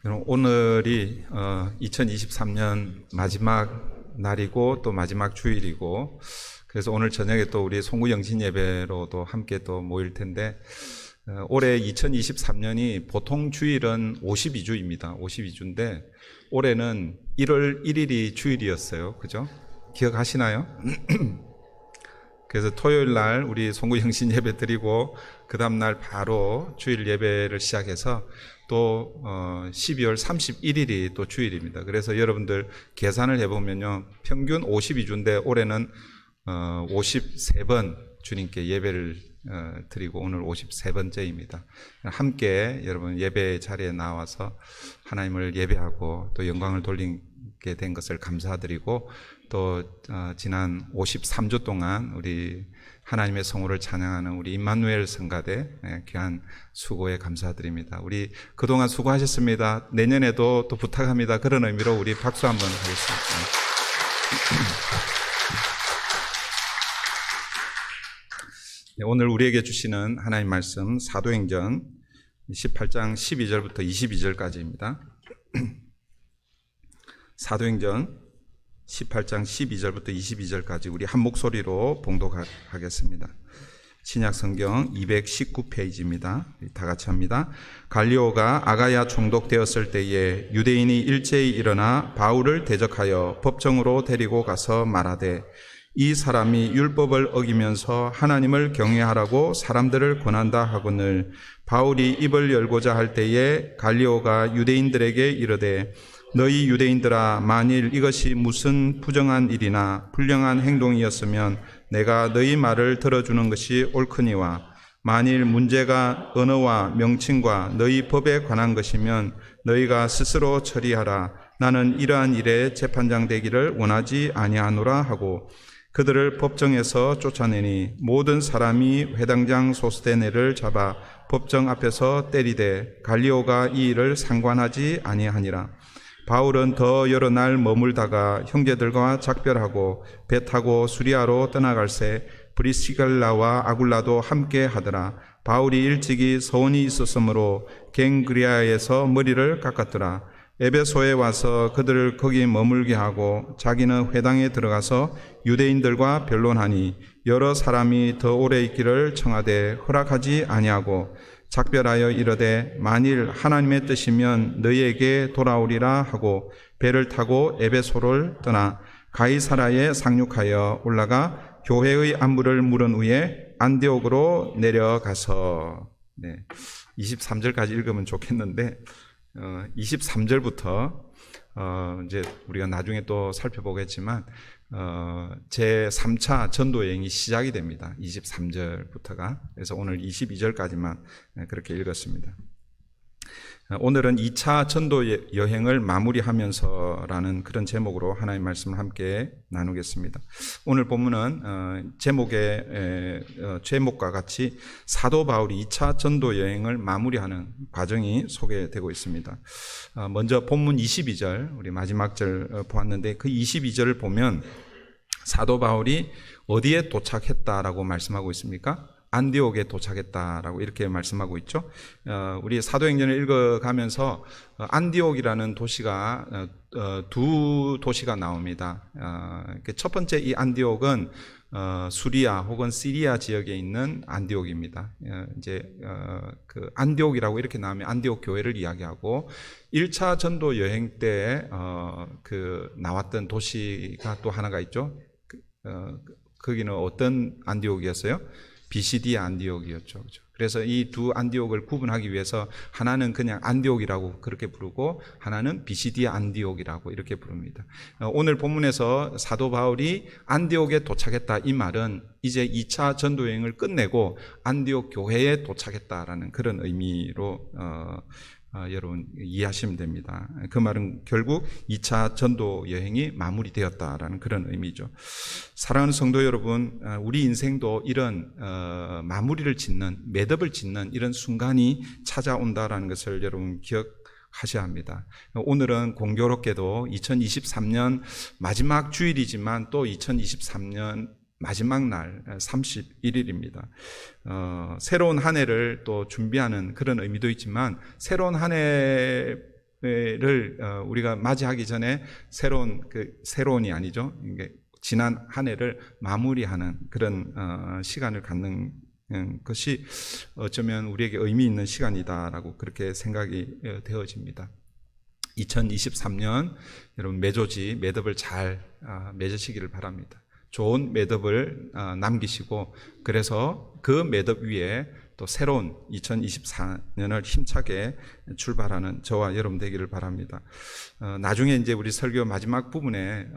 여러분, 오늘이 2023년 마지막 날이고 또 마지막 주일이고, 그래서 오늘 저녁에 또 우리 송구 영신 예배로도 함께 또 모일 텐데, 올해 2023년이 보통 주일은 52주입니다. 52주인데 올해는 1월 1일이 주일이었어요. 그죠? 기억하시나요? 그래서 토요일 날 우리 송구 영신 예배 드리고 그 다음 날 바로 주일 예배를 시작해서 또 12월 31일이 또 주일입니다. 그래서 여러분들 계산을 해보면요, 평균 52주인데 올해는 53번 주님께 예배를 드리고 오늘 53번째입니다. 함께 여러분 예배 자리에 나와서 하나님을 예배하고 또 영광을 돌리게 된 것을 감사드리고, 또 지난 53주 동안 우리 하나님의 성호를 찬양하는 우리 임마누엘 성가대 귀한 수고에 감사드립니다. 우리 그동안 수고하셨습니다. 내년에도 또 부탁합니다. 그런 의미로 우리 박수 한번 하겠습니다. 오늘 우리에게 주시는 하나님 말씀 사도행전 18장 12절부터 22절까지입니다. 사도행전 18장 12절부터 22절까지 우리 한 목소리로 봉독하겠습니다. 신약성경 219페이지입니다. 다 같이 합니다. 갈리오가 아가야 총독되었을 때에 유대인이 일제히 일어나 바울을 대적하여 법정으로 데리고 가서 말하되, 이 사람이 율법을 어기면서 하나님을 경외하라고 사람들을 권한다 하거늘, 바울이 입을 열고자 할 때에 갈리오가 유대인들에게 이르되, 너희 유대인들아, 만일 이것이 무슨 부정한 일이나 불량한 행동이었으면 내가 너희 말을 들어주는 것이 옳거니와, 만일 문제가 언어와 명칭과 너희 법에 관한 것이면 너희가 스스로 처리하라. 나는 이러한 일에 재판장 되기를 원하지 아니하노라 하고, 그들을 법정에서 쫓아내니 모든 사람이 회당장 소스데네를 잡아 법정 앞에서 때리되 갈리오가 이 일을 상관하지 아니하니라. 바울은 더 여러 날 머물다가 형제들과 작별하고 배 타고 수리아로 떠나갈새 브리시갈라와 아굴라도 함께 하더라. 바울이 일찍이 서원이 있었으므로 갱그리아에서 머리를 깎았더라. 에베소에 와서 그들을 거기 머물게 하고 자기는 회당에 들어가서 유대인들과 변론하니 여러 사람이 더 오래 있기를 청하되 허락하지 아니하고 작별하여 이르되, 만일 하나님의 뜻이면 너희에게 돌아오리라 하고 배를 타고 에베소를 떠나 가이사라에 상륙하여 올라가 교회의 안부를 물은 후에 안디옥으로 내려가서, 23절까지 읽으면 좋겠는데 23절부터 이제 우리가 나중에 또 살펴보겠지만 제 3차 전도 여행이 시작이 됩니다. 23절부터가. 그래서 오늘 22절까지만 그렇게 읽었습니다. 오늘은 2차 전도 여행을 마무리하면서라는 그런 제목으로 하나님의 말씀을 함께 나누겠습니다. 오늘 본문은 제목과 같이 사도 바울이 2차 전도 여행을 마무리하는 과정이 소개되고 있습니다. 먼저 본문 22절, 우리 마지막 절 보았는데 그 22절을 보면 사도 바울이 어디에 도착했다라고 말씀하고 있습니까? 안디옥에 도착했다라고 이렇게 말씀하고 있죠. 우리 사도행전을 읽어가면서 안디옥이라는 도시가 두 도시가 나옵니다. 첫 번째 이 안디옥은 수리아 혹은 시리아 지역에 있는 안디옥입니다. 이제 그 안디옥이라고 이렇게 나오면 안디옥 교회를 이야기하고, 1차 전도 여행 때 그 나왔던 도시가 또 하나가 있죠. 거기는 어떤 안디옥이었어요? 비시디 안디옥이었죠. 그래서 이 두 안디옥을 구분하기 위해서 하나는 그냥 안디옥이라고 그렇게 부르고 하나는 비시디 안디옥이라고 이렇게 부릅니다. 오늘 본문에서 사도 바울이 안디옥에 도착했다, 이 말은 이제 2차 전도 여행을 끝내고 안디옥 교회에 도착했다라는 그런 의미로 여러분 이해하시면 됩니다. 그 말은 결국 2차 전도 여행이 마무리되었다라는 그런 의미죠. 사랑하는 성도 여러분, 우리 인생도 이런 마무리를 짓는, 매듭을 짓는 이런 순간이 찾아온다라는 것을 여러분 기억하셔야 합니다. 오늘은 공교롭게도 2023년 마지막 주일이지만 또 2023년 마지막 날 31일입니다. 새로운 한 해를 또 준비하는 그런 의미도 있지만 새로운 한 해 우리가 맞이하기 전에 새로운이 아니죠. 이게 지난 한 해를 마무리하는 그런 시간을 갖는 것이 어쩌면 우리에게 의미 있는 시간이다라고 그렇게 생각이 되어집니다. 2023년 여러분 매듭을 잘 맺으시기를 바랍니다. 좋은 매듭을 남기시고 그래서 그 매듭 위에 또 새로운 2024년을 힘차게 출발하는 저와 여러분 되기를 바랍니다. 나중에 이제 우리 설교 마지막 부분에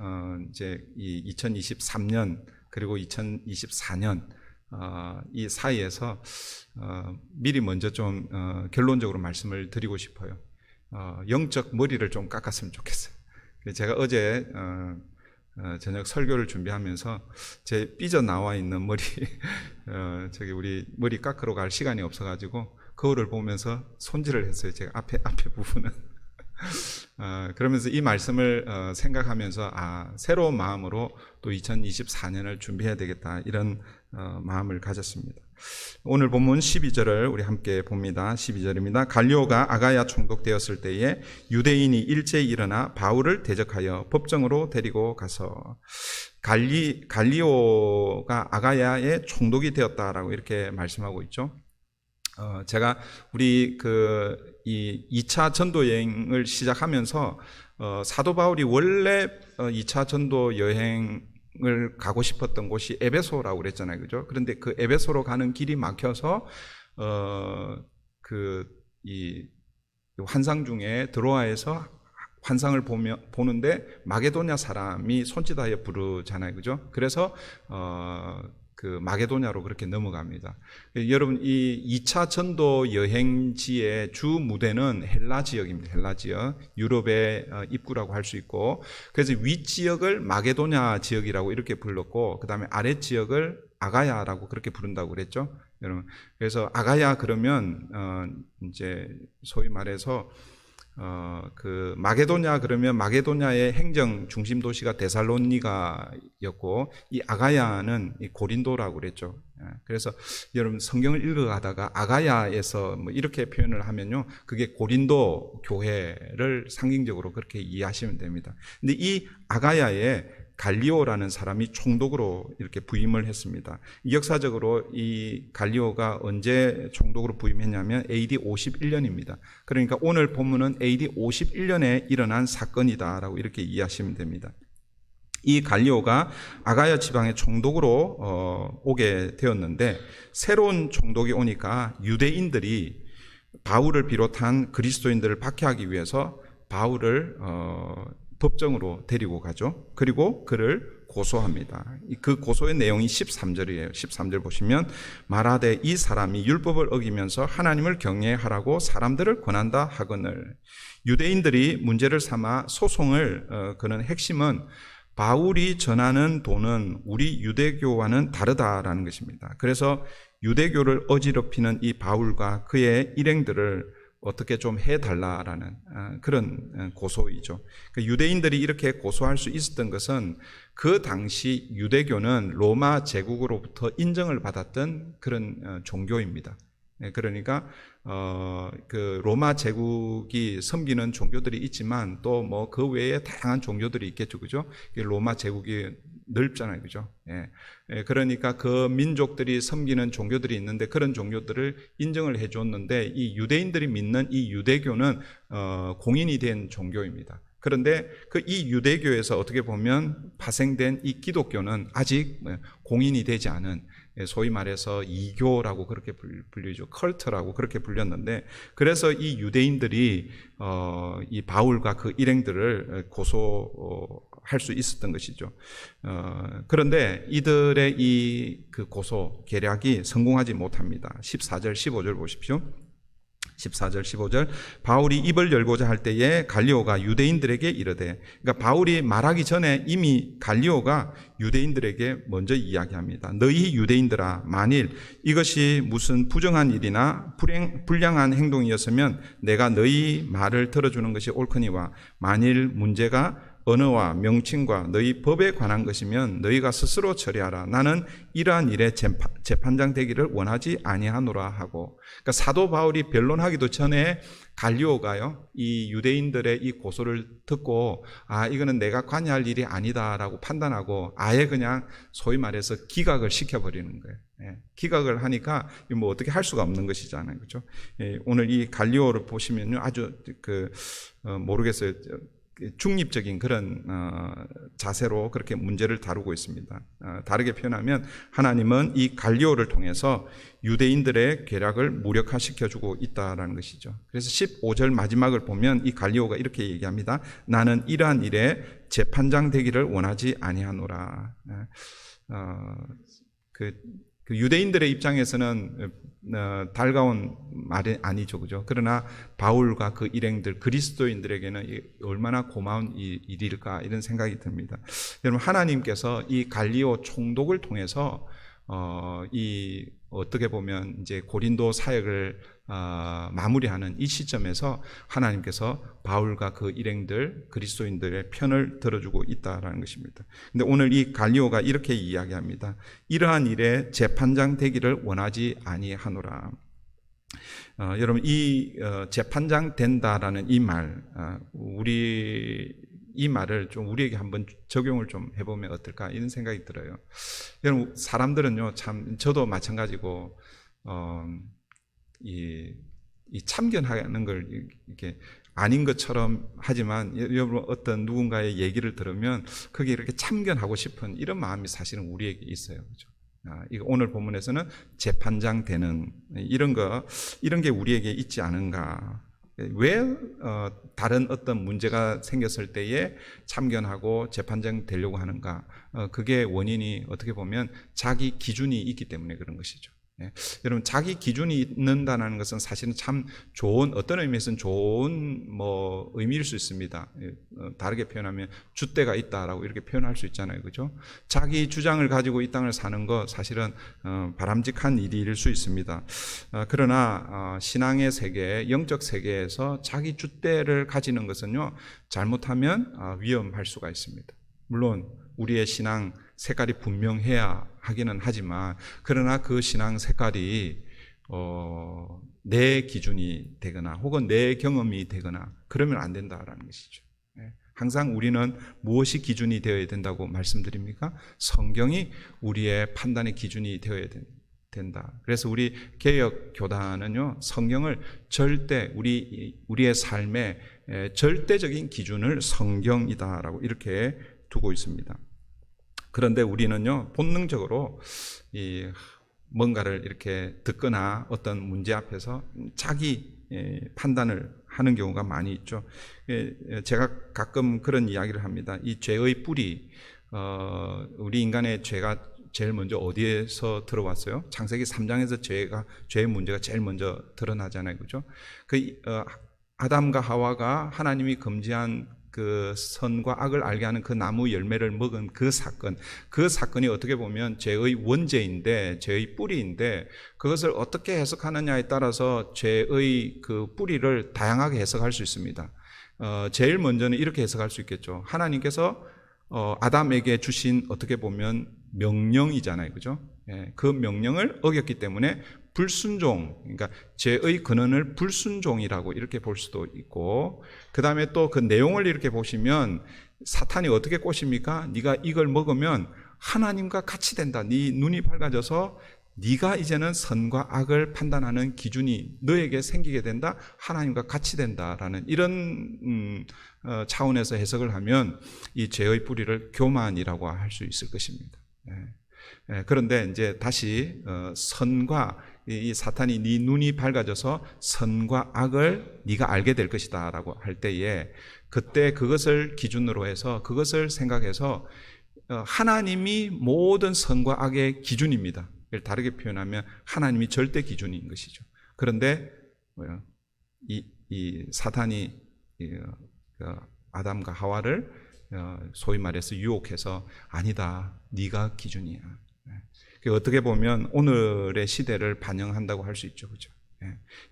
이제 이 2023년 그리고 2024년 이 사이에서 미리 먼저 좀 결론적으로 말씀을 드리고 싶어요. 영적 머리를 좀 깎았으면 좋겠어요. 제가 어제 저녁 설교를 준비하면서 제 삐져나와 있는 머리 저기 우리 머리 깎으러 갈 시간이 없어가지고 거울을 보면서 손질을 했어요. 제가 앞에 부분은 그러면서 이 말씀을 생각하면서 새로운 마음으로 또 2024년을 준비해야 되겠다 이런 마음을 가졌습니다. 오늘 본문 12절을 우리 함께 봅니다. 12절입니다. 갈리오가 아가야 총독되었을 때에 유대인이 일제히 일어나 바울을 대적하여 법정으로 데리고 가서 갈리오가 아가야의 총독이 되었다라고 이렇게 말씀하고 있죠. 제가 우리 이 2차 전도 여행을 시작하면서 사도 바울이 원래 2차 전도 여행을 가고 싶었던 곳이 에베소라고 그랬잖아요. 그죠? 그런데 그 에베소로 가는 길이 막혀서 이 환상 중에 드로아에서 환상을 보는데 마게도냐 사람이 손짓하여 부르잖아요. 그죠? 그래서 마게도냐로 그렇게 넘어갑니다. 여러분, 이 2차 전도 여행지의 주 무대는 헬라 지역입니다. 헬라 지역. 유럽의 입구라고 할 수 있고, 그래서 위 지역을 마게도냐 지역이라고 이렇게 불렀고, 그 다음에 아래 지역을 아가야라고 그렇게 부른다고 그랬죠. 여러분. 그래서 아가야 그러면, 이제 소위 말해서 마게도냐 그러면 마게도냐의 행정 중심 도시가 데살로니가였고 이 아가야는 이 고린도라고 그랬죠. 그래서 여러분 성경을 읽어가다가 아가야에서 뭐 이렇게 표현을 하면요, 그게 고린도 교회를 상징적으로 그렇게 이해하시면 됩니다. 근데 이 아가야에 갈리오라는 사람이 총독으로 이렇게 부임을 했습니다. 역사적으로 이 갈리오가 언제 총독으로 부임했냐면 AD 51년입니다. 그러니까 오늘 본문은 AD 51년에 일어난 사건이다라고 이렇게 이해하시면 됩니다. 이 갈리오가 아가야 지방의 총독으로 오게 되었는데, 새로운 총독이 오니까 유대인들이 바울을 비롯한 그리스도인들을 박해하기 위해서 바울을 법정으로 데리고 가죠. 그리고 그를 고소합니다. 그 고소의 내용이 13절이에요. 13절 보시면 말하되 이 사람이 율법을 어기면서 하나님을 경외하라고 사람들을 권한다 하거늘. 유대인들이 문제를 삼아 소송을 거는 핵심은 바울이 전하는 도는 우리 유대교와는 다르다라는 것입니다. 그래서 유대교를 어지럽히는 이 바울과 그의 일행들을 어떻게 좀 해달라라는 그런 고소이죠. 유대인들이 이렇게 고소할 수 있었던 것은 그 당시 유대교는 로마 제국으로부터 인정을 받았던 그런 종교입니다. 그러니까 그 로마 제국이 섬기는 종교들이 있지만 또 뭐 그 외에 다양한 종교들이 있겠죠, 그죠? 로마 제국이 넓잖아요, 그죠? 그러니까 그 민족들이 섬기는 종교들이 있는데 그런 종교들을 인정을 해줬는데 이 유대인들이 믿는 이 유대교는 공인이 된 종교입니다. 그런데 이 유대교에서 어떻게 보면 파생된 이 기독교는 아직 공인이 되지 않은, 소위 말해서 이교라고 그렇게 불리죠. 컬트라고 그렇게 불렸는데, 그래서 이 유대인들이 이 바울과 그 일행들을 고소할 수 있었던 것이죠. 그런데 이들의 그 고소 계략이 성공하지 못합니다. 14절 15절 보십시오. 14절 15절 바울이 입을 열고자 할 때에 갈리오가 유대인들에게 이르되, 그러니까 바울이 말하기 전에 이미 갈리오가 유대인들에게 먼저 이야기합니다. 너희 유대인들아, 만일 이것이 무슨 부정한 일이나 불량한 행동이었으면 내가 너희 말을 들어주는 것이 옳거니와 만일 문제가 언어와 명칭과 너희 법에 관한 것이면 너희가 스스로 처리하라. 나는 이러한 일에 재판장 되기를 원하지 아니하노라 하고. 그러니까 사도 바울이 변론하기도 전에 갈리오가요, 이 유대인들의 이 고소를 듣고 이거는 내가 관여할 일이 아니다라고 판단하고 아예 그냥 소위 말해서 기각을 시켜버리는 거예요. 기각을 하니까 뭐 어떻게 할 수가 없는 것이잖아요, 그렇죠? 오늘 이 갈리오를 보시면요, 아주 모르겠어요. 중립적인 그런 자세로 그렇게 문제를 다루고 있습니다. 다르게 표현하면 하나님은 이 갈리오를 통해서 유대인들의 계략을 무력화시켜주고 있다는 것이죠. 그래서 15절 마지막을 보면 이 갈리오가 이렇게 얘기합니다. 나는 이러한 일에 재판장 되기를 원하지 아니하노라. 그 유대인들의 입장에서는 달가운 말이 아니죠, 그죠? 그러나 바울과 그 일행들, 그리스도인들에게는 얼마나 고마운 일일까 이런 생각이 듭니다. 여러분, 하나님께서 이 갈리오 총독을 통해서 어떻게 보면 이제 고린도 사역을 마무리하는 이 시점에서 하나님께서 바울과 그 일행들, 그리스도인들의 편을 들어주고 있다라는 것입니다. 근데 오늘 이 갈리오가 이렇게 이야기합니다. 이러한 일에 재판장 되기를 원하지 아니하노라. 여러분, 이 재판장 된다라는 이 말, 이 말을 좀 우리에게 한번 적용을 좀 해보면 어떨까 이런 생각이 들어요. 여러분, 사람들은요, 참 저도 마찬가지고 이 참견하는 걸 이렇게 아닌 것처럼 하지만 여러분 어떤 누군가의 얘기를 들으면 그게 이렇게 참견하고 싶은 이런 마음이 사실은 우리에게 있어요, 그렇죠? 이거 오늘 본문에서는 재판장 되는 이런 게 우리에게 있지 않은가? 왜 다른 어떤 문제가 생겼을 때에 참견하고 재판장 되려고 하는가? 그게 원인이 어떻게 보면 자기 기준이 있기 때문에 그런 것이죠. 여러분, 자기 기준이 있는다는 것은 사실은 참 어떤 의미에서는 좋은 의미일 수 있습니다. 다르게 표현하면 줏대가 있다라고 이렇게 표현할 수 있잖아요, 그죠? 자기 주장을 가지고 이 땅을 사는 거 사실은 바람직한 일일 수 있습니다. 그러나 신앙의 세계, 영적 세계에서 자기 줏대를 가지는 것은요, 잘못하면 위험할 수가 있습니다. 물론 우리의 신앙 색깔이 분명해야 하기는 하지만, 그러나 그 신앙 색깔이 내 기준이 되거나 혹은 내 경험이 되거나 그러면 안 된다라는 것이죠. 항상 우리는 무엇이 기준이 되어야 된다고 말씀드립니까? 성경이 우리의 판단의 기준이 되어야 된다. 그래서 우리 개혁 교단은요, 성경을 절대 우리의 삶의 절대적인 기준을 성경이다라고 이렇게 두고 있습니다. 그런데 우리는요, 본능적으로 뭔가를 이렇게 듣거나 어떤 문제 앞에서 자기 판단을 하는 경우가 많이 있죠. 제가 가끔 그런 이야기를 합니다. 이 죄의 뿌리, 우리 인간의 죄가 제일 먼저 어디에서 들어왔어요? 창세기 3장에서 죄의 문제가 제일 먼저 드러나잖아요, 그죠? 아담과 하와가 하나님이 금지한 그 선과 악을 알게 하는 그 나무 열매를 먹은 그 사건이 어떻게 보면 죄의 원죄인데, 죄의 뿌리인데, 그것을 어떻게 해석하느냐에 따라서 죄의 그 뿌리를 다양하게 해석할 수 있습니다. 제일 먼저는 이렇게 해석할 수 있겠죠. 하나님께서 아담에게 주신 어떻게 보면 명령이잖아요, 그죠? 그 명령을 어겼기 때문에 불순종, 그러니까 죄의 근원을 불순종이라고 이렇게 볼 수도 있고, 그 다음에 또 그 내용을 이렇게 보시면 사탄이 어떻게 꼬십니까? 네가 이걸 먹으면 하나님과 같이 된다. 네 눈이 밝아져서 네가 이제는 선과 악을 판단하는 기준이 너에게 생기게 된다. 하나님과 같이 된다라는 이런 차원에서 해석을 하면 이 죄의 뿌리를 교만이라고 할 수 있을 것입니다. 그런데 이제 다시 이 사탄이 네 눈이 밝아져서 선과 악을 네가 알게 될 것이다라고 할 때에, 그때 그것을 기준으로 해서 그것을 생각해서 하나님이 모든 선과 악의 기준입니다. 다르게 표현하면 하나님이 절대 기준인 것이죠. 그런데 이 사탄이 아담과 하와를 소위 말해서 유혹해서 아니다, 네가 기준이야. 어떻게 보면 오늘의 시대를 반영한다고 할 수 있죠, 그죠?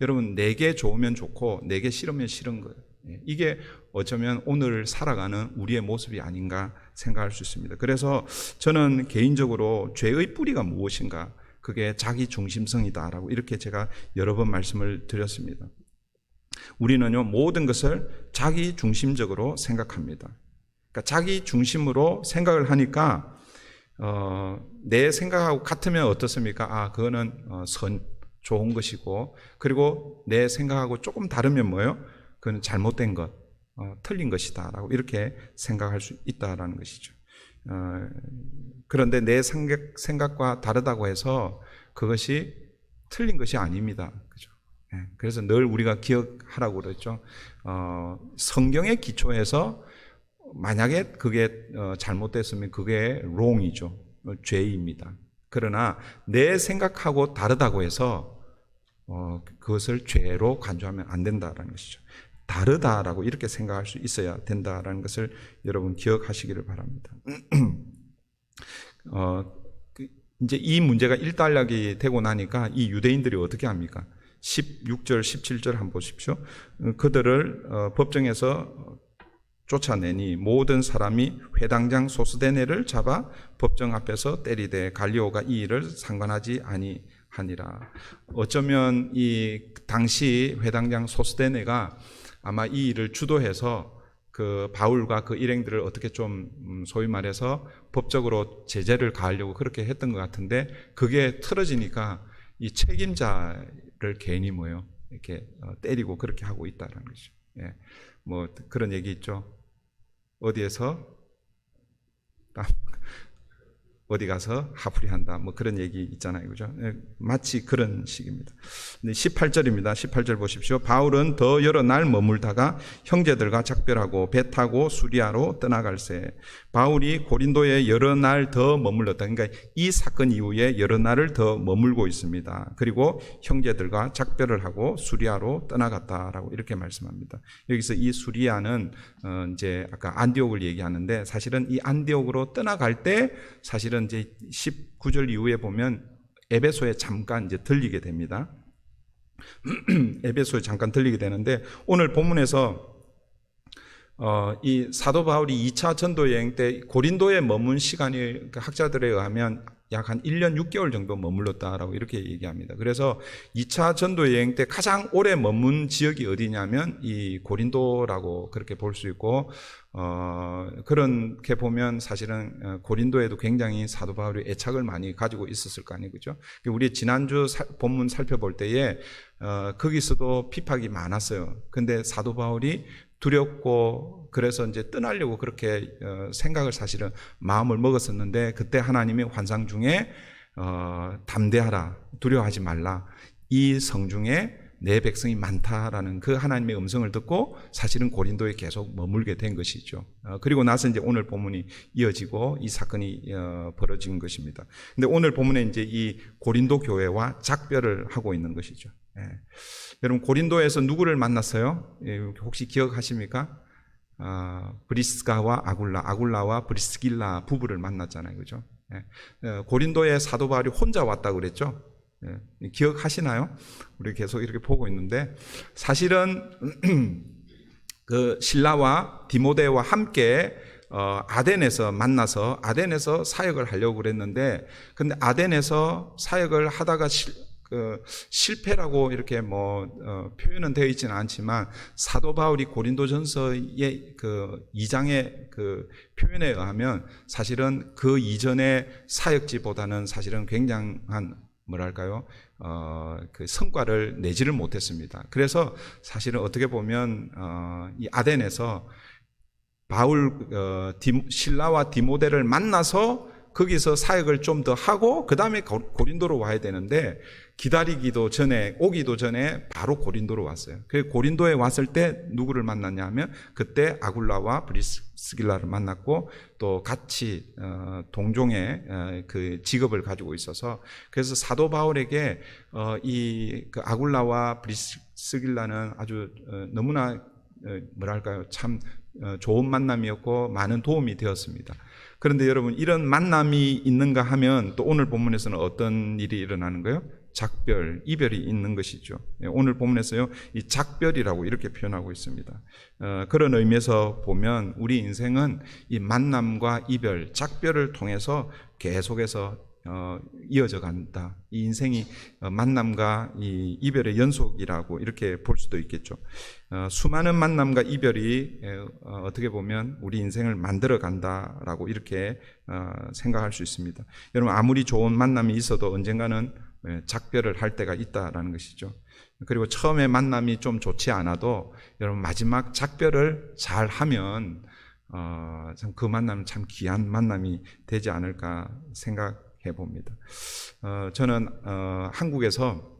여러분, 내게 좋으면 좋고 내게 싫으면 싫은 거예요. 이게 어쩌면 오늘 살아가는 우리의 모습이 아닌가 생각할 수 있습니다. 그래서 저는 개인적으로 죄의 뿌리가 무엇인가, 그게 자기 중심성이다라고 이렇게 제가 여러 번 말씀을 드렸습니다. 우리는요, 모든 것을 자기 중심적으로 생각합니다. 그러니까 자기 중심으로 생각을 하니까 내 생각하고 같으면 어떻습니까? 그거는 좋은 것이고, 그리고 내 생각하고 조금 다르면 뭐예요? 그건 잘못된 것, 틀린 것이다라고 이렇게 생각할 수 있다라는 것이죠. 그런데 내 생각과 다르다고 해서 그것이 틀린 것이 아닙니다. 그죠? 그래서 늘 우리가 기억하라고 그랬죠. 성경의 기초에서 만약에 그게 잘못됐으면 그게 wrong이죠. 죄입니다. 그러나 내 생각하고 다르다고 해서 그것을 죄로 간주하면 안 된다라는 것이죠. 다르다라고 이렇게 생각할 수 있어야 된다라는 것을 여러분 기억하시기를 바랍니다. 이제 이 문제가 일단락이 되고 나니까 이 유대인들이 어떻게 합니까? 16절, 17절 한번 보십시오. 그들을 법정에서 쫓아내니 모든 사람이 회당장 소스데네를 잡아 법정 앞에서 때리되 갈리오가 이 일을 상관하지 아니하니라. 어쩌면 이 당시 회당장 소스데네가 아마 이 일을 주도해서 그 바울과 그 일행들을 어떻게 좀 소위 말해서 법적으로 제재를 가하려고 그렇게 했던 것 같은데, 그게 틀어지니까 이 책임자를 괜히 뭐요 이렇게 때리고 그렇게 하고 있다라는 거죠. 예. 뭐 그런 얘기 있죠. 어디에서 어디 가서 하풀이한다, 뭐 그런 얘기 있잖아요, 그죠? 마치 그런 식입니다. 18절입니다. 18절 보십시오. 바울은 더 여러 날 머물다가 형제들과 작별하고 배 타고 수리아로 떠나갈새. 바울이 고린도에 여러 날 더 머물렀다. 그러니까 이 사건 이후에 여러 날을 더 머물고 있습니다. 그리고 형제들과 작별을 하고 수리아로 떠나갔다라고 이렇게 말씀합니다. 여기서 이 수리아는 이제 아까 안디옥을 얘기하는데, 사실은 이 안디옥으로 떠나갈 때 사실은 이제 19절 이후에 보면 에베소에 잠깐 이제 들리게 됩니다. 에베소에 잠깐 들리게 되는데, 오늘 본문에서 이 사도 바울이 2차 전도 여행 때 고린도에 머문 시간이 학자들에 의하면 약 한 1년 6개월 정도 머물렀다라고 이렇게 얘기합니다. 그래서 2차 전도 여행 때 가장 오래 머문 지역이 어디냐면 이 고린도라고 그렇게 볼 수 있고, 그렇게 보면 사실은 고린도에도 굉장히 사도 바울이 애착을 많이 가지고 있었을 거 아니에요, 그죠? 우리 지난주 본문 살펴볼 때에 거기서도 핍박이 많았어요. 근데 사도 바울이 두렵고 그래서 이제 떠나려고 그렇게 생각을 사실은 마음을 먹었었는데, 그때 하나님의 환상 중에 담대하라, 두려워하지 말라, 이 성중에 내 백성이 많다라는 그 하나님의 음성을 듣고 사실은 고린도에 계속 머물게 된 것이죠. 그리고 나서 이제 오늘 본문이 이어지고 이 사건이 벌어진 것입니다. 근데 오늘 본문에 이제 이 고린도 교회와 작별을 하고 있는 것이죠. 예. 여러분, 고린도에서 누구를 만났어요? 예, 혹시 기억하십니까? 브리스가와 아굴라와 브리스길라 부부를 만났잖아요, 그죠? 예. 고린도에 사도 바울이 혼자 왔다고 그랬죠? 예. 기억하시나요? 우리 계속 이렇게 보고 있는데, 사실은 그 신라와 디모데와 함께 아덴에서 만나서 아덴에서 사역을 하려고 그랬는데, 근데 아덴에서 사역을 하다가 실패라고 이렇게 표현은 되어 있지는 않지만, 사도 바울이 고린도전서의 그 2장의 그 표현에 의하면 사실은 그 이전의 사역지보다는 사실은 굉장한 그 성과를 내지를 못했습니다. 그래서 사실은 어떻게 보면 이 아덴에서 신라와 디모데를 만나서 거기서 사역을 좀 더 하고 그 다음에 고린도로 와야 되는데, 오기도 전에 바로 고린도로 왔어요. 그래서 고린도에 왔을 때 누구를 만났냐 하면, 그때 아굴라와 브리스길라를 만났고, 또 같이 동종의 그 직업을 가지고 있어서, 그래서 사도 바울에게 그 아굴라와 브리스길라는 아주 너무나 참 좋은 만남이었고 많은 도움이 되었습니다. 그런데 여러분, 이런 만남이 있는가 하면 또 오늘 본문에서는 어떤 일이 일어나는 거예요? 작별, 이별이 있는 것이죠. 오늘 본문에서요, 이 작별이라고 이렇게 표현하고 있습니다. 그런 의미에서 보면 우리 인생은 이 만남과 이별, 작별을 통해서 계속해서 이어져 간다. 이 인생이 만남과 이 이별의 연속이라고 이렇게 볼 수도 있겠죠. 수많은 만남과 이별이 어떻게 보면 우리 인생을 만들어 간다라고 이렇게 생각할 수 있습니다. 여러분, 아무리 좋은 만남이 있어도 언젠가는 작별을 할 때가 있다라는 것이죠. 그리고 처음에 만남이 좀 좋지 않아도 여러분, 마지막 작별을 잘 하면 참 그 만남은 참 귀한 만남이 되지 않을까 생각해 봅니다. 저는 한국에서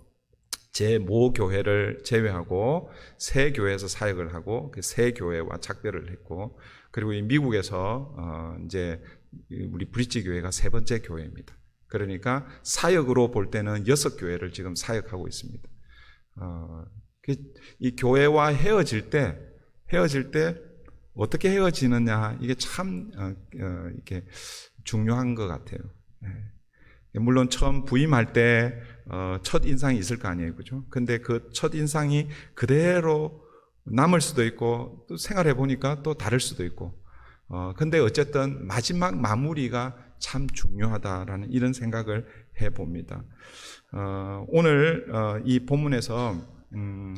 제 모 교회를 제외하고 세 교회에서 사역을 하고 그 세 교회와 작별을 했고, 그리고 이 미국에서 이제 우리 브릿지 교회가 세 번째 교회입니다. 그러니까 사역으로 볼 때는 6교회를 지금 사역하고 있습니다. 이 교회와 헤어질 때 어떻게 헤어지느냐, 이게 참 이렇게 중요한 것 같아요. 물론 처음 부임할 때 첫 인상이 있을 거 아니에요, 그죠? 근데 그 첫 인상이 그대로 남을 수도 있고, 또 생활해 보니까 또 다를 수도 있고, 근데 어쨌든 마지막 마무리가 참 중요하다라는 이런 생각을 해봅니다. 오늘 이 본문에서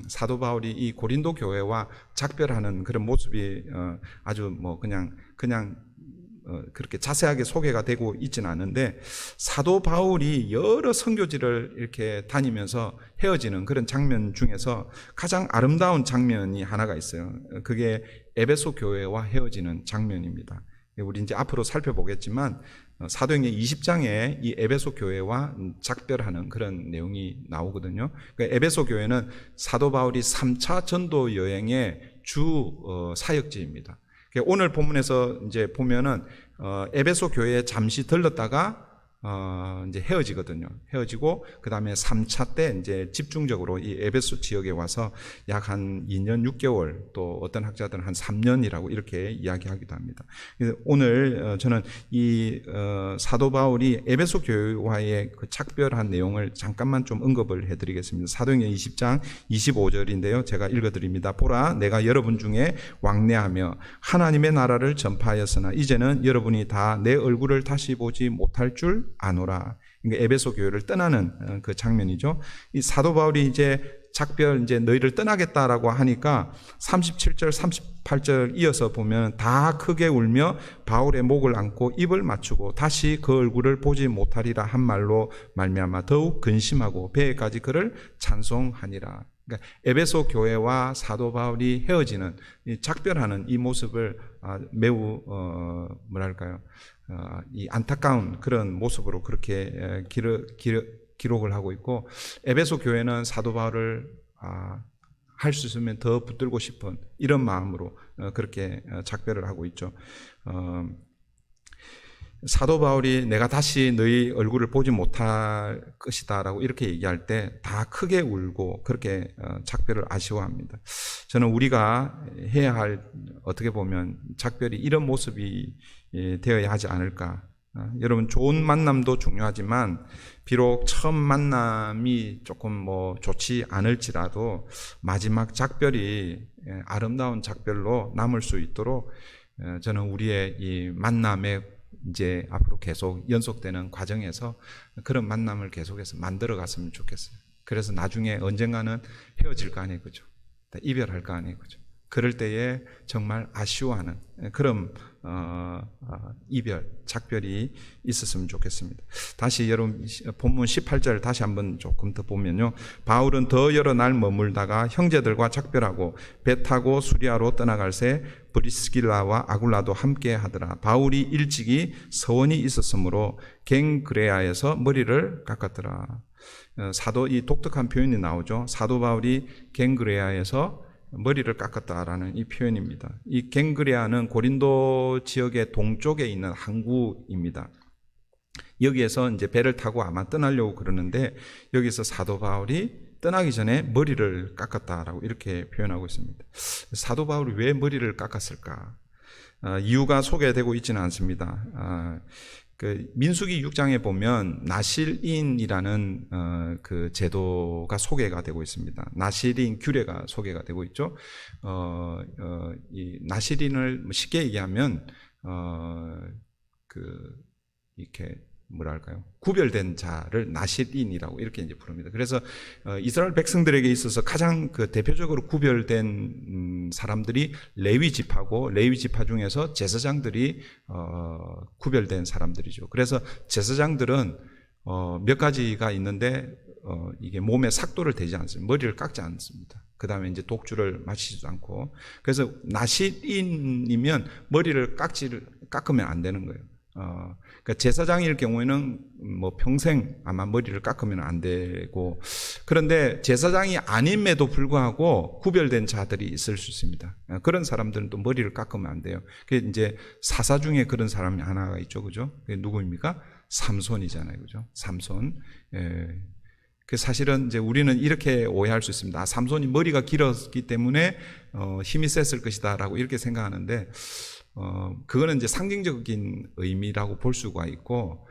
사도 바울이 이 고린도 교회와 작별하는 그런 모습이 아주 뭐 그냥 그렇게 자세하게 소개가 되고 있지는 않은데, 사도 바울이 여러 선교지를 이렇게 다니면서 헤어지는 그런 장면 중에서 가장 아름다운 장면이 하나가 있어요. 그게 에베소 교회와 헤어지는 장면입니다. 우리 이제 앞으로 살펴보겠지만 사도행전 20장에 이 에베소 교회와 작별하는 그런 내용이 나오거든요. 그러니까 에베소 교회는 사도 바울이 3차 전도 여행의 주 사역지입니다. 오늘 본문에서 이제 보면은 에베소 교회에 잠시 들렀다가 이제 헤어지거든요. 헤어지고 그 다음에 3차 때 이제 집중적으로 이 에베소 지역에 와서 약 한 2년 6개월, 또 어떤 학자들은 한 3년이라고 이렇게 이야기하기도 합니다. 오늘 저는 이 사도 바울이 에베소 교회와의 그 작별한 내용을 잠깐만 좀 언급을 해드리겠습니다. 사도행전 20장 25절인데요. 제가 읽어드립니다. 보라, 내가 여러분 중에 왕래하며 하나님의 나라를 전파하였으나 이제는 여러분이 다 내 얼굴을 다시 보지 못할 줄 아노라. 그러니까 에베소 교회를 떠나는 그 장면이죠. 이 사도 바울이 이제 작별, 이제 너희를 떠나겠다라고 하니까 37절, 38절 이어서 보면 다 크게 울며 바울의 목을 안고 입을 맞추고 다시 그 얼굴을 보지 못하리라 한 말로 말미암아 더욱 근심하고 배에까지 그를 찬송하니라. 그러니까 에베소 교회와 사도 바울이 헤어지는, 작별하는 이 모습을 매우 뭐랄까요, 이 안타까운 그런 모습으로 그렇게 기록을 하고 있고, 에베소 교회는 사도 바울을 할 수 있으면 더 붙들고 싶은 이런 마음으로 그렇게 작별을 하고 있죠. 사도 바울이 내가 다시 너희 얼굴을 보지 못할 것이다 라고 이렇게 얘기할 때 다 크게 울고 그렇게 작별을 아쉬워합니다. 저는 우리가 해야 할, 어떻게 보면 작별이 이런 모습이 되어야 하지 않을까. 여러분, 좋은 만남도 중요하지만 비록 처음 만남이 조금 뭐 좋지 않을지라도 마지막 작별이 아름다운 작별로 남을 수 있도록 저는 우리의 이 만남의 이제 앞으로 계속 연속되는 과정에서 그런 만남을 계속해서 만들어 갔으면 좋겠어요. 그래서 나중에 언젠가는 헤어질 거 아니에요, 그죠? 이별할 거 아니에요, 그죠? 그럴 때에 정말 아쉬워하는 그런 이별, 작별이 있었으면 좋겠습니다. 다시 여러분 본문 18절 다시 한번 조금 더 보면요. 바울은 더 여러 날 머물다가 형제들과 작별하고 배 타고 수리아로 떠나갈새 브리스길라와 아굴라도 함께 하더라. 바울이 일찍이 서원이 있었으므로 갱그레아에서 머리를 깎았더라. 이 독특한 표현이 나오죠. 사도 바울이 갱그레아에서 머리를 깎았다라는 이 표현입니다. 이 갱그레아는 고린도 지역의 동쪽에 있는 항구입니다. 여기에서 이제 배를 타고 아마 떠나려고 그러는데, 여기서 사도 바울이 떠나기 전에 머리를 깎았다라고 이렇게 표현하고 있습니다. 사도 바울이 왜 머리를 깎았을까? 이유가 소개되고 있지는 않습니다. 그 민수기 6장에 보면 나실인이라는 그 제도가 소개가 되고 있습니다. 나실인 규례가 소개가 되고 있죠. 이 나실인을 쉽게 얘기하면 그 이렇게 뭐랄까요? 구별된 자를 나실인이라고 이렇게 이제 부릅니다. 그래서 이스라엘 백성들에게 있어서 가장 그 대표적으로 구별된 사람들이 레위 지파고, 레위 지파 중에서 제사장들이 구별된 사람들이죠. 그래서 제사장들은 몇 가지가 있는데 이게 몸에 삭도를 대지 않습니다. 머리를 깎지 않습니다. 그 다음에 이제 독주를 마시지도 않고, 그래서 나실인이면 머리를 깎으면 안 되는 거예요. 그러니까 제사장일 경우에는 뭐 평생 아마 머리를 깎으면 안 되고, 그런데 제사장이 아님에도 불구하고 구별된 자들이 있을 수 있습니다. 그런 사람들은 또 머리를 깎으면 안 돼요. 그 이제 사사 중에 그런 사람이 하나가 있죠, 그죠? 그게 누구입니까? 삼손이잖아요, 그죠? 삼손. 그 사실은 이제 우리는 이렇게 오해할 수 있습니다. 아, 삼손이 머리가 길었기 때문에 힘이 셌을 것이다라고 이렇게 생각하는데, 그거는 이제 상징적인 의미라고 볼 수가 있고,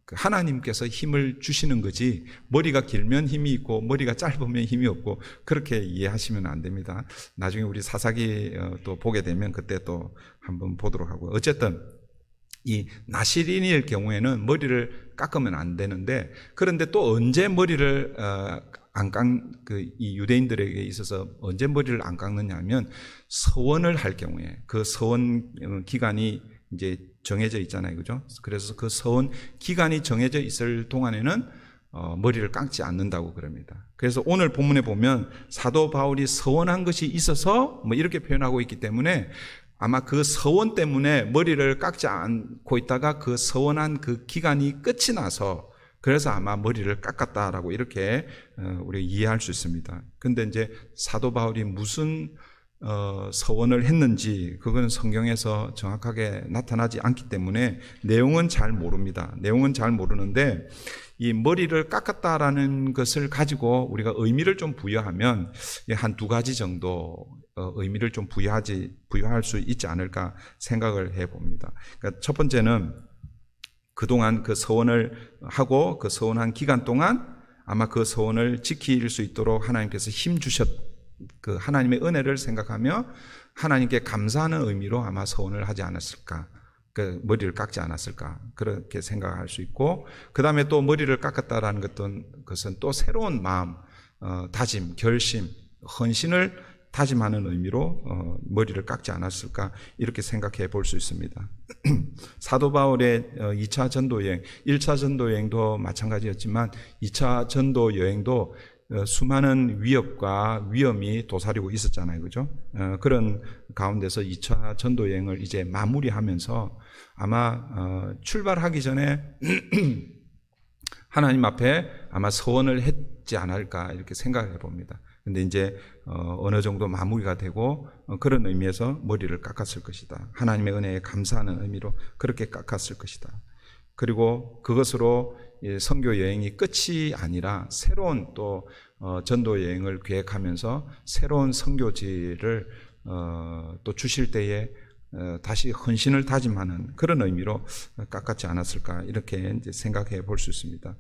하나님께서 힘을 주시는 거지, 머리가 길면 힘이 있고, 머리가 짧으면 힘이 없고, 그렇게 이해하시면 안 됩니다. 나중에 우리 사사기 또 보게 되면 그때 또 한번 보도록 하고요. 어쨌든, 이 나실인일 경우에는 머리를 깎으면 안 되는데, 그런데 또 언제 머리를 이 유대인들에게 있어서 언제 머리를 안 깎느냐 하면, 서원을 할 경우에, 그 서원 기간이 이제 정해져 있잖아요, 그죠? 그래서 그 서원 기간이 정해져 있을 동안에는 머리를 깎지 않는다고 그럽니다. 그래서 오늘 본문에 보면 사도 바울이 서원한 것이 있어서 뭐 이렇게 표현하고 있기 때문에, 아마 그 서원 때문에 머리를 깎지 않고 있다가 그 서원한 그 기간이 끝이 나서, 그래서 아마 머리를 깎았다라고 이렇게 우리가 이해할 수 있습니다. 근데 이제 사도 바울이 무슨 서원을 했는지 그건 성경에서 정확하게 나타나지 않기 때문에 내용은 잘 모릅니다. 내용은 잘 모르는데, 이 머리를 깎았다라는 것을 가지고 우리가 의미를 좀 부여하면 한 두 가지 정도 의미를 좀 부여할 수 있지 않을까 생각을 해봅니다. 그러니까 첫 번째는 그동안 그 서원을 하고 그 서원한 기간 동안 아마 그 서원을 지킬 수 있도록 하나님께서 힘 그 하나님의 은혜를 생각하며 하나님께 감사하는 의미로 아마 서원을 하지 않았을까, 그 머리를 깎지 않았을까, 그렇게 생각할 수 있고, 그 다음에 또 머리를 깎았다라는 것은 또 새로운 마음, 다짐, 결심, 헌신을 다짐하는 의미로 머리를 깎지 않았을까, 이렇게 생각해 볼 수 있습니다. 사도 바울의 2차 전도 여행, 1차 전도 여행도 마찬가지였지만 2차 전도 여행도 수많은 위협과 위험이 도사리고 있었잖아요, 그죠? 그런 가운데서 2차 전도 여행을 이제 마무리하면서 아마 출발하기 전에 하나님 앞에 아마 서원을 했지 않을까, 이렇게 생각해 봅니다. 근데 이제 어느 정도 마무리가 되고 그런 의미에서 머리를 깎았을 것이다. 하나님의 은혜에 감사하는 의미로 그렇게 깎았을 것이다. 그리고 그것으로 선교 여행이 끝이 아니라 새로운 또 전도 여행을 계획하면서 새로운 선교지를 또 주실 때에 다시 헌신을 다짐하는 그런 의미로 깎았지 않았을까, 이렇게 이제 생각해 볼 수 있습니다.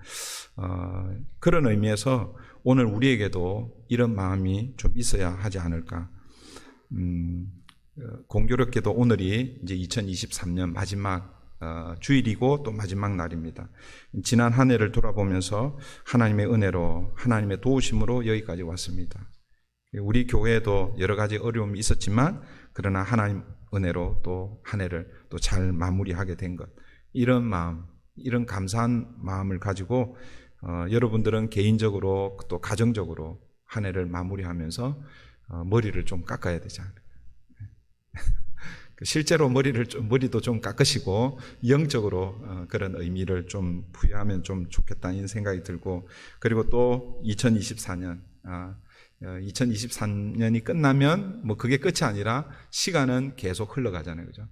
그런 의미에서 오늘 우리에게도 이런 마음이 좀 있어야 하지 않을까. 공교롭게도 오늘이 이제 2023년 마지막 주일이고 또 마지막 날입니다. 지난 한 해를 돌아보면서 하나님의 은혜로, 하나님의 도우심으로 여기까지 왔습니다. 우리 교회에도 여러 가지 어려움이 있었지만, 그러나 하나님 은혜로 또 한 해를 또 잘 마무리하게 된 것, 이런 마음, 이런 감사한 마음을 가지고 여러분들은 개인적으로 또 가정적으로 한 해를 마무리하면서 머리를 좀 깎아야 되지 않을까. 실제로 머리도 좀 깎으시고 영적으로 그런 의미를 좀 부여하면 좀 좋겠다는 생각이 들고, 그리고 또 2023년이 끝나면 뭐 그게 끝이 아니라 시간은 계속 흘러가잖아요, 그죠?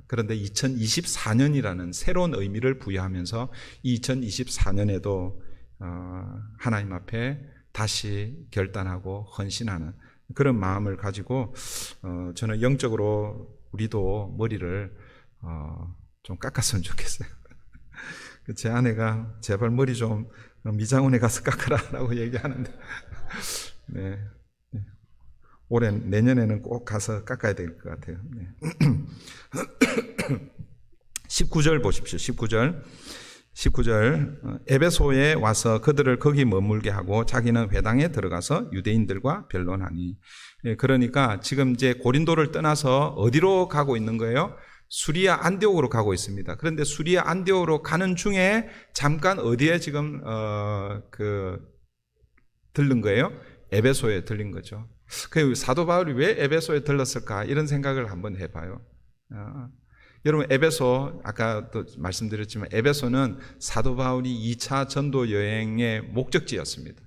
그런데 2024년이라는 새로운 의미를 부여하면서 2024년에도 하나님 앞에 다시 결단하고 헌신하는 그런 마음을 가지고 저는 영적으로 우리도 머리를 좀 깎았으면 좋겠어요. 제 아내가 제발 머리 좀 미장원에 가서 깎아라라고 얘기하는데, 네. 내년에는 꼭 가서 깎아야 될 것 같아요. 네. 19절 보십시오. 19절 에베소에 와서 그들을 거기 머물게 하고 자기는 회당에 들어가서 유대인들과 변론하니. 그러니까 지금 이제 고린도를 떠나서 어디로 가고 있는 거예요? 수리아 안디옥으로 가고 있습니다. 그런데 수리아 안디옥으로 가는 중에 잠깐 어디에 지금 들른 거예요? 에베소에 들린 거죠. 그 사도 바울이 왜 에베소에 들렀을까? 이런 생각을 한번 해봐요. 여러분, 에베소, 아까 또 말씀드렸지만 에베소는 사도 바울이 2차 전도 여행의 목적지였습니다.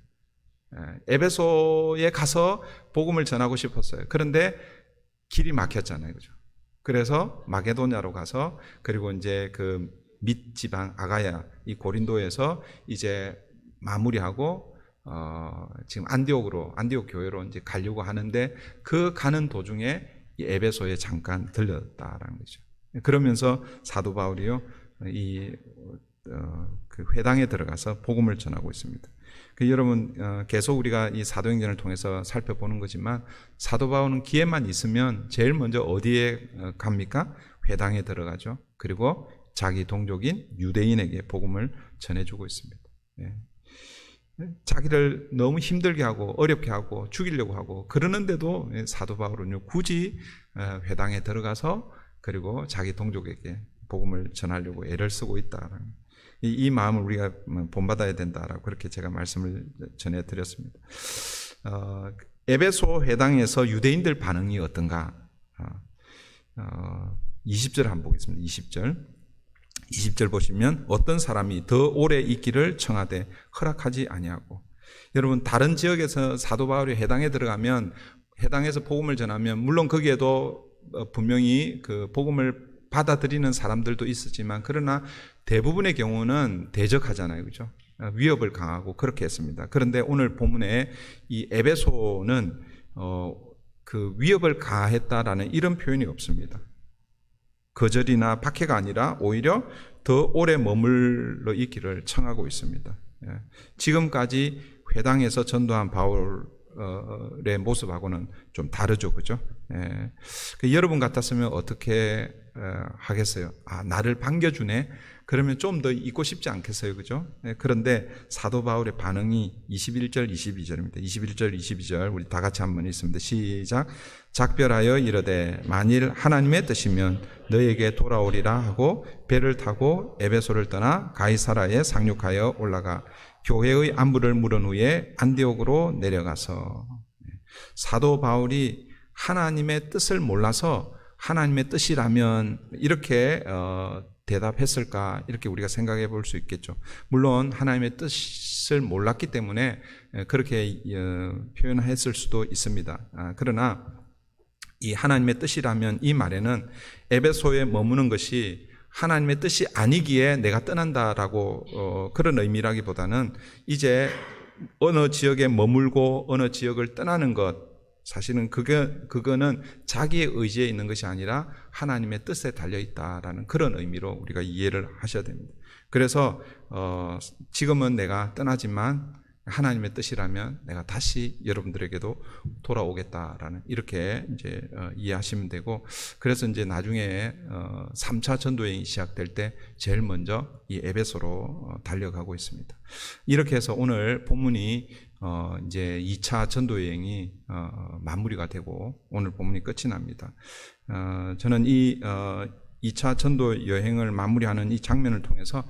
에베소에 가서 복음을 전하고 싶었어요. 그런데 길이 막혔잖아요. 그죠? 그래서 마게도냐로 가서, 그리고 이제 그 밑지방 아가야, 이 고린도에서 이제 마무리하고 지금 안디옥 교회로 이제 가려고 하는데, 그 가는 도중에 이 에베소에 잠깐 들렸다라는 거죠. 그러면서 사도 바울이요, 그 회당에 들어가서 복음을 전하고 있습니다. 여러분, 계속 우리가 이 사도행전을 통해서 살펴보는 거지만, 사도 바울은 기회만 있으면 제일 먼저 어디에 갑니까? 회당에 들어가죠. 그리고 자기 동족인 유대인에게 복음을 전해주고 있습니다. 네. 자기를 너무 힘들게 하고 어렵게 하고 죽이려고 하고 그러는데도 사도 바울은 굳이 회당에 들어가서 그리고 자기 동족에게 복음을 전하려고 애를 쓰고 있다라는 이 마음을 우리가 본받아야 된다라고 그렇게 제가 말씀을 전해드렸습니다. 에베소 회당에서 유대인들 반응이 어떤가? 20절 한번 보겠습니다. 20절 보시면 어떤 사람이 더 오래 있기를 청하되 허락하지 아니하고. 여러분, 다른 지역에서 사도 바울이 회당에 들어가면, 회당에서 복음을 전하면 물론 거기에도 분명히 그 복음을 받아들이는 사람들도 있었지만, 그러나 대부분의 경우는 대적하잖아요. 그죠? 위협을 강하고 그렇게 했습니다. 그런데 오늘 본문에 이 에베소는 그 위협을 가했다라는 이런 표현이 없습니다. 거절이나 박해가 아니라 오히려 더 오래 머물러 있기를 청하고 있습니다. 지금까지 회당에서 전도한 바울의 모습하고는 좀 다르죠. 그죠? 여러분 같았으면 어떻게 하겠어요? 나를 반겨주네? 그러면 좀 더 있고 싶지 않겠어요? 그죠? 그런데 사도 바울의 반응이 21절, 22절입니다. 21절, 22절 우리 다 같이 한번 읽습니다. 시작. 작별하여 이르되 만일 하나님의 뜻이면 너에게 돌아오리라 하고 배를 타고 에베소를 떠나 가이사라에 상륙하여 올라가 교회의 안부를 물은 후에 안디옥으로 내려가서. 사도 바울이 하나님의 뜻을 몰라서 하나님의 뜻이라면 이렇게 대답했을까, 이렇게 우리가 생각해 볼 수 있겠죠. 물론 하나님의 뜻을 몰랐기 때문에 그렇게 표현했을 수도 있습니다. 그러나 이 하나님의 뜻이라면 이 말에는 에베소에 머무는 것이 하나님의 뜻이 아니기에 내가 떠난다라고 그런 의미라기보다는 이제 어느 지역에 머물고 어느 지역을 떠나는 것, 사실은 그거는 자기의 의지에 있는 것이 아니라 하나님의 뜻에 달려있다라는 그런 의미로 우리가 이해를 하셔야 됩니다. 그래서 지금은 내가 떠나지만 하나님의 뜻이라면 내가 다시 여러분들에게도 돌아오겠다라는 이렇게 이제 이해하시면 되고, 그래서 이제 나중에 3차 전도여행이 시작될 때 제일 먼저 이 에베소로 달려가고 있습니다. 이렇게 해서 오늘 본문이 이제 2차 전도여행이 마무리가 되고 오늘 본문이 끝이 납니다. 저는 이 2차 전도 여행을 마무리하는 이 장면을 통해서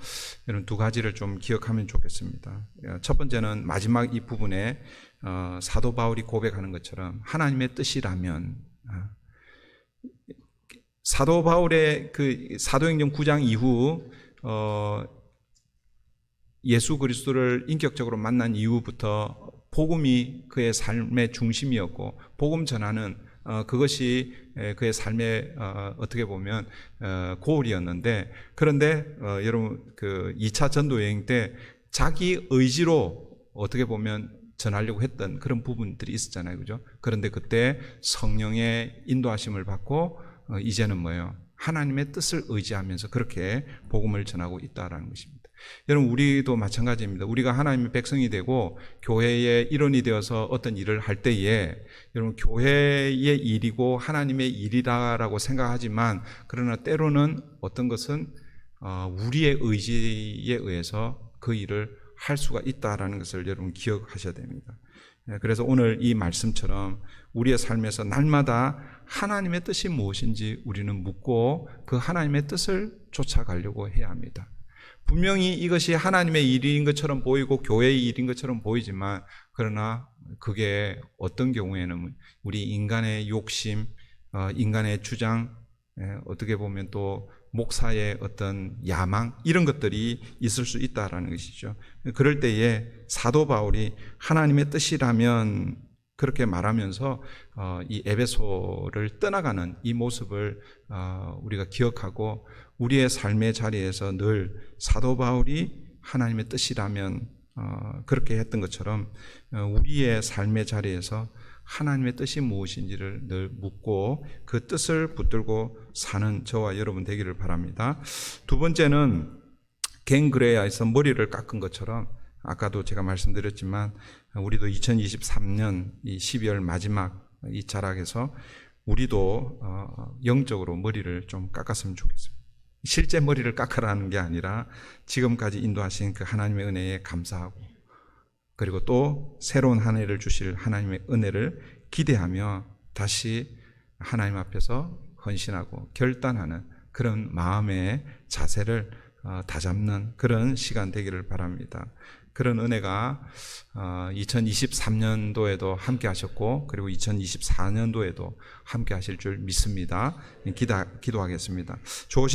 여러분 두 가지를 좀 기억하면 좋겠습니다. 첫 번째는 마지막 이 부분에 사도 바울이 고백하는 것처럼 하나님의 뜻이라면, 사도 바울의 그 사도행전 9장 이후 예수 그리스도를 인격적으로 만난 이후부터 복음이 그의 삶의 중심이었고 복음 전하는 그것이 그의 삶의 어떻게 보면 고울이었는데, 그런데 여러분 그 2차 전도 여행 때 자기 의지로 어떻게 보면 전하려고 했던 그런 부분들이 있었잖아요. 그죠? 그런데 그때 성령의 인도하심을 받고 이제는 뭐예요? 하나님의 뜻을 의지하면서 그렇게 복음을 전하고 있다라는 것입니다. 여러분, 우리도 마찬가지입니다. 우리가 하나님의 백성이 되고 교회의 일원이 되어서 어떤 일을 할 때에 여러분, 교회의 일이고 하나님의 일이다라고 생각하지만, 그러나 때로는 어떤 것은 우리의 의지에 의해서 그 일을 할 수가 있다라는 것을 여러분 기억하셔야 됩니다. 그래서 오늘 이 말씀처럼 우리의 삶에서 날마다 하나님의 뜻이 무엇인지 우리는 묻고 그 하나님의 뜻을 쫓아가려고 해야 합니다. 분명히 이것이 하나님의 일인 것처럼 보이고 교회의 일인 것처럼 보이지만, 그러나 그게 어떤 경우에는 우리 인간의 욕심, 인간의 주장, 어떻게 보면 또 목사의 어떤 야망, 이런 것들이 있을 수 있다라는 것이죠. 그럴 때에 사도 바울이 하나님의 뜻이라면 그렇게 말하면서 이 에베소를 떠나가는 이 모습을 우리가 기억하고, 우리의 삶의 자리에서 늘 사도 바울이 하나님의 뜻이라면 그렇게 했던 것처럼 우리의 삶의 자리에서 하나님의 뜻이 무엇인지를 늘 묻고 그 뜻을 붙들고 사는 저와 여러분 되기를 바랍니다. 두 번째는 갱그레아에서 머리를 깎은 것처럼, 아까도 제가 말씀드렸지만 우리도 2023년 이 12월 마지막 이 자락에서 우리도 영적으로 머리를 좀 깎았으면 좋겠습니다. 실제 머리를 깎으라는 게 아니라 지금까지 인도하신 그 하나님의 은혜에 감사하고, 그리고 또 새로운 한 해를 주실 하나님의 은혜를 기대하며 다시 하나님 앞에서 헌신하고 결단하는 그런 마음의 자세를 다잡는 그런 시간 되기를 바랍니다. 그런 은혜가 2023년도에도 함께 하셨고, 그리고 2024년도에도 함께 하실 줄 믿습니다. 기도하겠습니다.